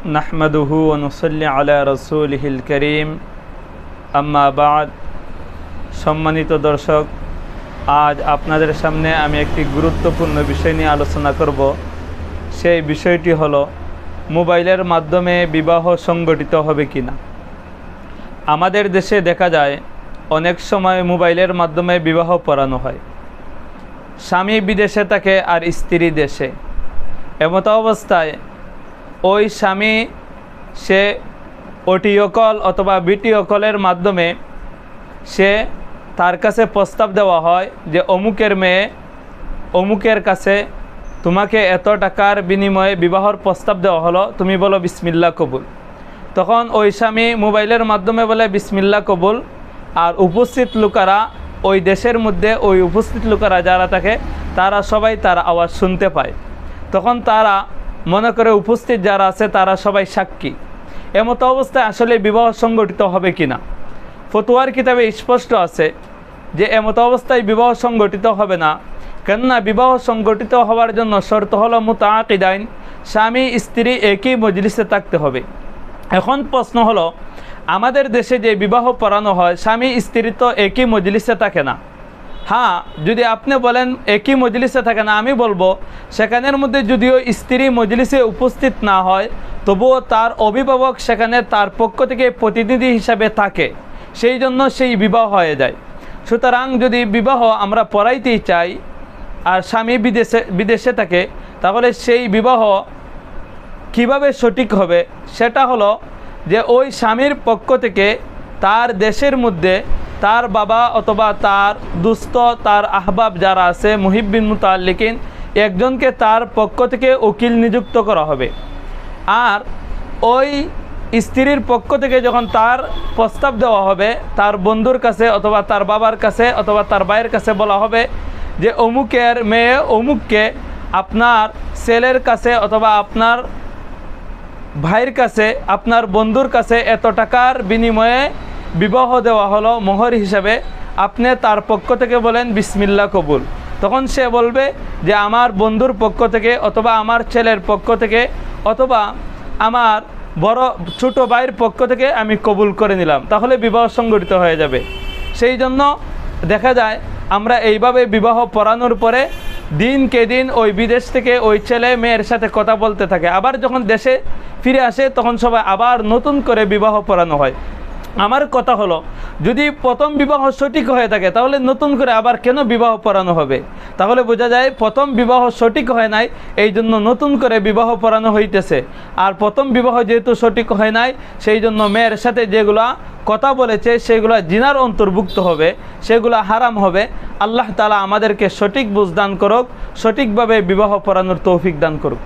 নাহমাদুহু ওয়া নুসাল্লি আলা রাসূলিহিল কারীম আম্মা বা'দ। সম্মানিত দর্শক, আজ আপনাদের সামনে আমি একটি গুরুত্বপূর্ণ বিষয় নিয়ে আলোচনা করব। সেই বিষয়টি হলো মোবাইলের মাধ্যমে বিবাহ সংগঠিত হবে কিনা। আমাদের দেশে দেখা যায় অনেক সময় মোবাইলের মাধ্যমে বিবাহ পড়ানো হয়। স্বামী বিদেশে থাকে আর স্ত্রী দেশে। এমত অবস্থায় ওই স্বামী সে অডিও কল অথবা ভিডিও কলের মাধ্যমে সে তার কাছে প্রস্তাব দেওয়া হয় যে অমুকের মেয়ে অমুকের কাছে তোমাকে এত টাকার বিনিময়ে বিবাহর প্রস্তাব দেওয়া হলো, তুমি বলো বিসমিল্লাহ কবুল। তখন ওই স্বামী মোবাইলের মাধ্যমে বলে বিসমিল্লাহ কবুল, আর উপস্থিত লোকেরা ওই দেশের মধ্যে ওই উপস্থিত লোকেরা যারা থাকে তারা সবাই তার আওয়াজ শুনতে পায়। তখন তারা মনে করে উপস্থিত যারা আছে তারা সবাই সাক্ষী। এমতো অবস্থায় আসলে বিবাহ সংগঠিত হবে কিনা। ফতোয়ার কিতাবে স্পষ্ট আছে যে এমতো অবস্থায় বিবাহ সংগঠিত হবে না, কেননা বিবাহ সংগঠিত হওয়ার জন্য শর্ত হলো মুতাআকিদাইন, স্বামী স্ত্রী একই মজলিসে থাকতে হবে। এখন প্রশ্ন হলো, আমাদের দেশে যে বিবাহ পড়ানো হয় স্বামী স্ত্রী তো একই মজলিসে থাকে না। হ্যাঁ, যদি আপনি বলেন একই মজলিসে থাকে না, আমি বলবো সেখানের মধ্যে যদিও স্ত্রী মজলিসে উপস্থিত না হয় তবুও তার অভিভাবক সেখানে তার পক্ষ থেকে প্রতিনিধি হিসাবে থাকে, সেই জন্য সেই বিবাহ হয়ে যায়। সুতরাং যদি বিবাহ আমরা পড়াইতেই চাই আর স্বামী বিদেশে থাকে, তাহলে সেই বিবাহ কিভাবে সঠিক হবে সেটা হলো যে ওই স্বামীর পক্ষ থেকে তার দেশের মধ্যে তার বাবা অথবা তার দুস্থ তার আহবাব যারা আছে মুহিব্বিন মুতাআল্লিকিন একজনকে তার পক্ষ থেকে উকিল নিযুক্ত করা হবে। আর ওই স্ত্রীর পক্ষ থেকে যখন তার প্রস্তাব দেওয়া হবে তার বন্ধুর কাছে অথবা তার বাবার কাছে অথবা তার ভাইয়ের কাছে বলা হবে যে অমুকের মেয়ে অমুককে আপনার ছেলের কাছে অথবা আপনার ভাইয়ের কাছে আপনার বন্ধুর কাছে এত টাকার বিনিময়ে বিবাহ দেওয়া হলো মোহর হিসাবে, আপনি তার পক্ষ থেকে বলেন বিসমিল্লাহ কবুল। তখন সে বলবে যে আমার বন্ধুর পক্ষ থেকে অথবা আমার ছেলের পক্ষ থেকে অথবা আমার বড় ছোট ভাইয়ের পক্ষ থেকে আমি কবুল করে নিলাম, তাহলে বিবাহ সংগঠিত হয়ে যাবে। সেই জন্য দেখা যায় আমরা এইভাবে বিবাহ পড়ানোর পরে দিনকে দিন ওই বিদেশ থেকে ওই ছেলে মেয়ের সাথে কথা বলতে থাকে। আবার যখন দেশে ফিরে আসে তখন সবাই আবার নতুন করে বিবাহ পড়ানো হয়। আমার কথা হলো, যদি প্রথম বিবাহ সঠিক হয়ে থাকে তাহলে নতুন করে আবার কেন বিবাহ পড়ানো হবে। তাহলে বোঝা যায় প্রথম বিবাহ সঠিক হয় নাই, এই জন্য নতুন করে বিবাহ পড়ানো হইতেছে। আর প্রথম বিবাহ যেহেতু সঠিক হয় নাই, সেই জন্য মেয়ের সাথে যেগুলা কথা বলেছে সেগুলো জিনার অন্তর্ভুক্ত হবে, সেগুলো হারাম হবে। আল্লাহ তাআলা আমাদেরকে সঠিক বুঝ দান করুক, সঠিকভাবে বিবাহ পড়ানোর তৌফিক দান করুক।